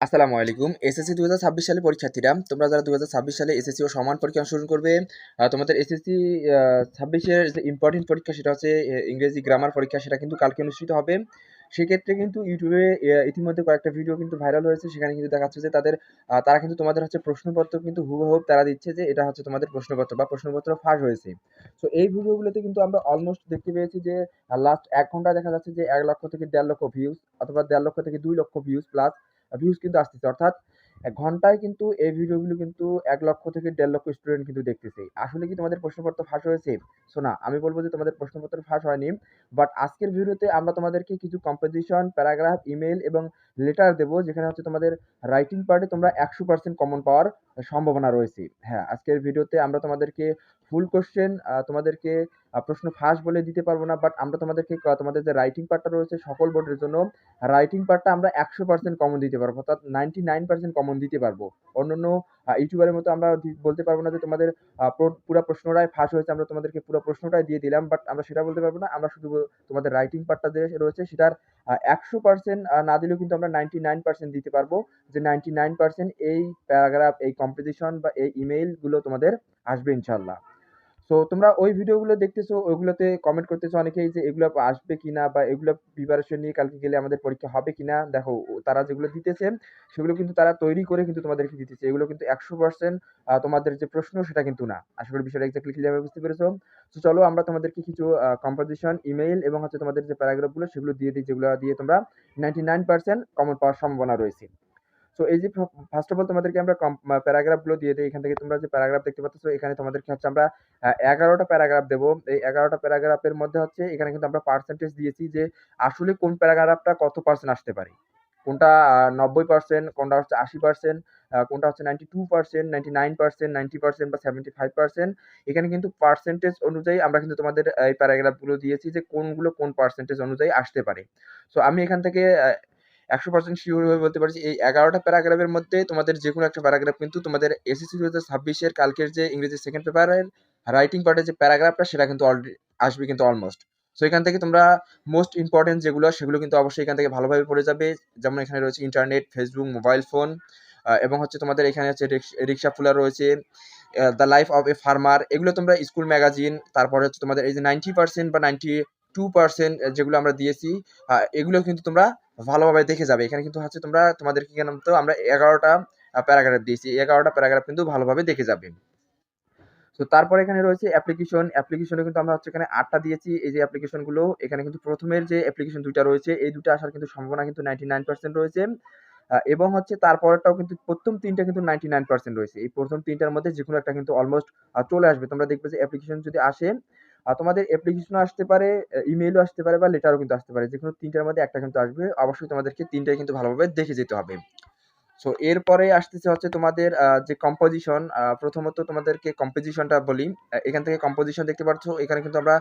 আসসালামু আলাইকুম। এসএসসি 2026 সালে পরীক্ষার্থীরা, তোমরা যারা 2026 সালে এসএসসি ও সমান পরীক্ষা অংশগ্রহণ করবে, তোমাদের এসএসসি 26 এর যে ইম্পর্টেন্ট পরীক্ষা সেটা হচ্ছে ইংরেজি গ্রামার পরীক্ষা, সেটা কিন্তু কালকে অনুষ্ঠিত হবে। সেক্ষেত্রে কিন্তু ইউটিউবে ইতিমধ্যে কয়েকটা ভিডিও কিন্তু ভাইরাল হয়েছে। সেখানে কিন্তু দেখাচ্ছে যে তারা কিন্তু তোমাদের হচ্ছে প্রশ্নপত্র কিন্তু হুবহু তারা দিচ্ছে যে এটা হচ্ছে তোমাদের প্রশ্নপত্র বা প্রশ্নপত্র ফাঁস হয়েছে। সো এই ভিডিওগুলোতে কিন্তু আমরা অলমোস্ট দেখতে পেয়েছি যে লাস্ট 1 ঘন্টায় দেখা যাচ্ছে যে 1 লক্ষ থেকে 1.5 লক্ষ ভিউজ অথবা 1.5 লক্ষ থেকে 2 লক্ষ ভিউজ কিন্তু আসতেছে। অর্থাৎ ঘন্টায় কিন্তু এই ভিডিওগুলো কিন্তু 1 লক্ষ থেকে 1.5 লক্ষ স্টুডেন্ট কিন্তু দেখতেছে। আসলে কি তোমাদের প্রশ্নপত্র ফাঁস হয়েছে? সো না, আমি বলব যে তোমাদের প্রশ্নপত্র ফাঁস হয়নি। বাট আজকের ভিডিওতে আমরা তোমাদেরকে কিছু কম্পোজিশন, প্যারাগ্রাফ, ইমেইল এবং লেটার দেব, যেখানে হচ্ছে তোমাদের রাইটিং পার্টে তোমরা 100% কমন পাওয়ার সম্ভাবনা রয়েছে। হ্যাঁ, আজকের ভিডিওতে আমরা তোমাদেরকে ফুল কোয়েশ্চেন তোমাদেরকে প্রশ্ন ফাঁস বলে দিতে পারবো না। বাট আমরা তোমাদেরকে তোমাদের যে রাইটিং পার্টটা রয়েছে সকল বোর্ডের জন্য রাইটিং পার্টটা আমরা 100% কমন দিতে পারবো, অর্থাৎ 99% কমন দিতে পারবো। অন্যান্য ইউটিউবারের মতো আমরা বলতে পারবো না যে তোমাদের পুরো প্রশ্নটাই ফাঁস হয়েছে, আমরা তোমাদেরকে পুরো প্রশ্নটাই দিয়ে দিলাম। বাট আমরা সেটা বলতে পারবো না। আমরা শুধু তোমাদের রাইটিং পার্টটা যে রয়েছে সেটার 100% না দিলেও কিন্তু আমরা 99% দিতে পারবো, যে 99% এই প্যারাগ্রাফ, এই কম্পোজিশন বা এই ইমেইল গুলো তোমাদের আসবে ইনশাল্লাহ। সো তোমরা ওই ভিডিওগুলো দেখতেছো, ওইগুলোতে কমেন্ট করতেছো অনেকেই যে এগুলো আসবে কিনা বা এগুলো প্রিপারেশন নিয়ে কালকে গেলে আমাদের পরীক্ষা হবে কিনা। দেখো, তারা যেগুলো দিতেছে সেগুলো কিন্তু তারা তৈরি করে কিন্তু তোমাদেরকে দিতেছে। এগুলো কিন্তু 100% তোমাদের যে প্রশ্ন সেটা কিন্তু না। আশা করি বিষয়টা এক্স্যাক্টলি ক্লিয়ার বুঝতে পেরেছো। তো চলো আমরা তোমাদেরকে কিছু কম্পোজিশন, ইমেইল এবং হচ্ছে তোমাদের যে প্যারাগ্রাফগুলো সেগুলো দিয়ে দিই, যেগুলো দিয়ে তোমরা 99% কমন পাওয়ার সম্ভাবনা রয়েছে। সো এই যে ফার্স্ট অফ অল তোমাদেরকে আমরা প্যারাগ্রাফ গুলো দিয়ে দিই। এখান থেকে তোমরা যে প্যারাগ্রাফ দেখতে পাচ্ছ, এখানে তোমাদেরকে হচ্ছে আমরা 11টা প্যারাগ্রাফ দেবো। এই 11টা প্যারাগ্রাফের মধ্যে হচ্ছে এখানে কিন্তু আমরা পার্সেন্টেজ দিয়েছি যে আসলে কোন প্যারাগ্রাফটা কত পার্সেন্ট আসতে পারে। কোনটা 90%, কোনটা হচ্ছে 80%, কোনটা হচ্ছে 92%, 99%, 90% বা 75%। এখানে কিন্তু পার্সেন্টেজ অনুযায়ী আমরা কিন্তু তোমাদের এই প্যারাগ্রাফ গুলো দিয়েছি যে কোনগুলো কোন পার্সেন্টেজ অনুযায়ী আসতে পারে। সো আমি এখান থেকে 100% শিওর হয়ে বলতে পারছি এই 11টা প্যারাগ্রাফের মধ্যে তোমাদের যে কোনো একটা প্যারাগ্রাফ কিন্তু তোমাদের এসএসসি 2026 এর কালকের যে ইংরেজি সেকেন্ড পেপারের রাইটিং পার্টের যে প্যারাগ্রাফটা সেটা কিন্তু আসবে কিন্তু অলমোস্ট। সো এখান থেকে তোমরা মোস্ট ইম্পর্টেন্ট যেগুলো সেগুলো কিন্তু অবশ্যই এখান থেকে ভালোভাবে পড়ে যাবে। যেমন এখানে রয়েছে ইন্টারনেট, ফেসবুক, মোবাইল ফোন, এবং হচ্ছে তোমাদের এখানে হচ্ছে রিক্সা ফুলা রয়েছে, the life of a farmer, এগুলো তোমরা স্কুল ম্যাগাজিন, তারপরে হচ্ছে তোমাদের এই যে 90% বা 92% যেগুলো আমরা দিয়েছি, এগুলো কিন্তু তোমরা ভালোভাবে দেখে যাবে। এখানে কিন্তু হচ্ছে তোমাদেরকে কেন তো আমরা 11টা প্যারাগ্রাফ দিয়েছি, 11টা প্যারাগ্রাফ কিন্তু ভালোভাবে দেখে যাবে। তো তারপরে এখানে রয়েছে অ্যাপ্লিকেশনে কিন্তু আমরা হচ্ছে এখানে 8টা দিয়েছি। এই যে অ্যাপ্লিকেশন গুলো, এখানে কিন্তু প্রথমের যে অ্যাপ্লিকেশন 2টা রয়েছে, এই 2টা আসার কিন্তু সম্ভাবনা কিন্তু 99% রয়েছে। এবং হচ্ছে তারপরেরটাও কিন্তু প্রথম 3টা কিন্তু 99% রয়েছে। এই প্রথম 3টার মধ্যে যেকোনো একটা কিন্তু অলমোস্ট চলে আসবে। তোমরা দেখবে যে অ্যাপ্লিকেশন যদি আসে, তোমাদের অ্যাপ্লিকেশনও আসতে পারে, ইমেইলও আসতে পারে বা লেটারও কিন্তু আসতে পারে। যেকোনো 3টার মধ্যে একটা কিন্তু আসবে। অবশ্যই তোমাদেরকে 3টাই কিন্তু ভালোভাবে দেখে যেতে হবে। সো এরপরে আসতেছে হচ্ছে তোমাদের যে কম্পোজিশন। প্রথমত তোমাদেরকে কম্পোজিশনটা বলি। এখান থেকে কম্পোজিশন দেখতে পাচ্ছ, এখানে কিন্তু আমরা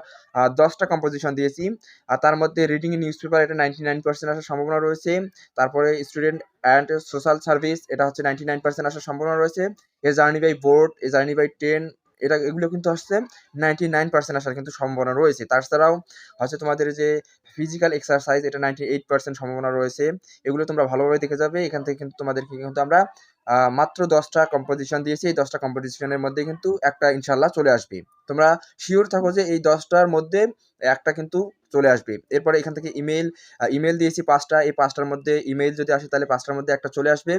10টা কম্পোজিশন দিয়েছি। আর তার মধ্যে রিডিং এ নিউজ পেপার, এটা 99% আসার সম্ভাবনা রয়েছে। তারপরে স্টুডেন্ট অ্যান্ড সোশ্যাল সার্ভিস, এটা হচ্ছে 99% আসার সম্ভাবনা রয়েছে। A journey by boat, a journey by train, এগুলো কিন্তু হচ্ছে 99% আসার কিন্তু সম্ভাবনা রয়েছে। তাছাড়াও হচ্ছে তোমাদের যে ফিজিক্যাল এক্সারসাইজ, এটা 98% সম্ভাবনা রয়েছে। এগুলো তোমরা ভালোভাবে দেখে যাবে। এখান থেকে কিন্তু তোমাদেরকে কিন্তু আমরা মাত্র 10টা কম্পোজিশন দিয়েছি। এই 10টা কম্পোজিশনের মধ্যে কিন্তু একটা ইনশাল্লাহ চলে আসবে। তোমরা শিওর থাকো যে এই 10টার মধ্যে একটা কিন্তু চলে আসবে। এরপরে এখান থেকে ইমেল দিয়েছি 5টা। এই 5টার মধ্যে ইমেইল যদি আসে তাহলে 5টার মধ্যে একটা চলে আসবে।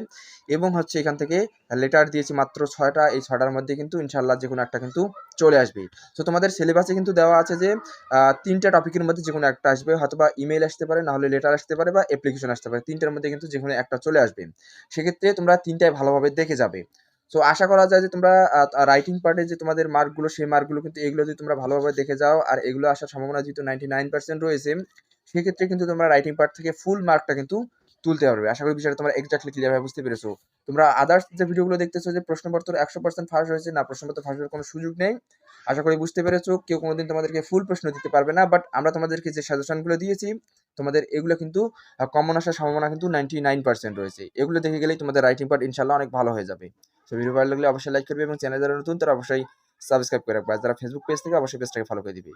এবং হচ্ছে এখান থেকে লেটার দিয়েছি মাত্র 6টা। এই 6টার মধ্যে কিন্তু ইনশাল্লাহ যে কোনো একটা কিন্তু চলে আসবে। তো তোমাদের সিলেবাসে কিন্তু দেওয়া আছে যে 3টা টপিকের মধ্যে যে কোনো একটা আসবে, হয়তোবা ইমেইল আসতে পারে, না হলে লেটার আসতে পারে বা অ্যাপ্লিকেশন আসতে পারে। 3টার মধ্যে কিন্তু যে কোনো একটা চলে আসবে। সেক্ষেত্রে তোমরা 3টাই ভালোভাবে দেখে যাবে। সো আশা করা যায় যে তোমরা রাইটিং পার্টে যে তোমাদের মার্কগুলো, সেই মার্কগুলো কিন্তু এগুলো যদি তোমরা ভালোভাবে দেখে যাও, আর এগুলো আসার সম্ভাবনা যেহেতু 99% রয়েছে, সেক্ষেত্রে কিন্তু তোমরা রাইটিং পার্ট থেকে ফুল মার্কটা কিন্তু তুলতে পারবে। আশা করি বিষয়টা তোমরা এক্স্যাক্টলি ক্লিয়ার ভাবে বুঝতে পেরেছো। তোমরা আদার্স যে ভিডিওগুলো দেখতেছো যে প্রশ্নপত্র 100% ফাঁস হয়েছে, না, প্রশ্নপত্র ফাঁস হওয়ার কোনো সুযোগ নেই। আশা করি বুঝতে পেরেছো। কেউ কোনোদিন তোমাদেরকে ফুল প্রশ্ন দিতে পারবে না। বাট আমরা তোমাদেরকে যে সাজেশনগুলো দিয়েছি, তোমাদের এগুলো কিন্তু কমন আসার সম্ভাবনা কিন্তু 99% রয়েছে। এগুলো দেখে গেলেই তোমাদের রাইটিং পার্ট ইনশাল্লাহ অনেক ভালো হয়ে যাবে। তো ভিডিও ভালো লাগলে অবশ্যই লাইক করবে এবং চ্যানেল যারা নতুন তারা অবশ্যই সাবস্ক্রাইব করে রাখবে। আর যারা ফেসবুক পেজ থেকে, অবশ্যই পেজটাকে ফলো করে দিবে।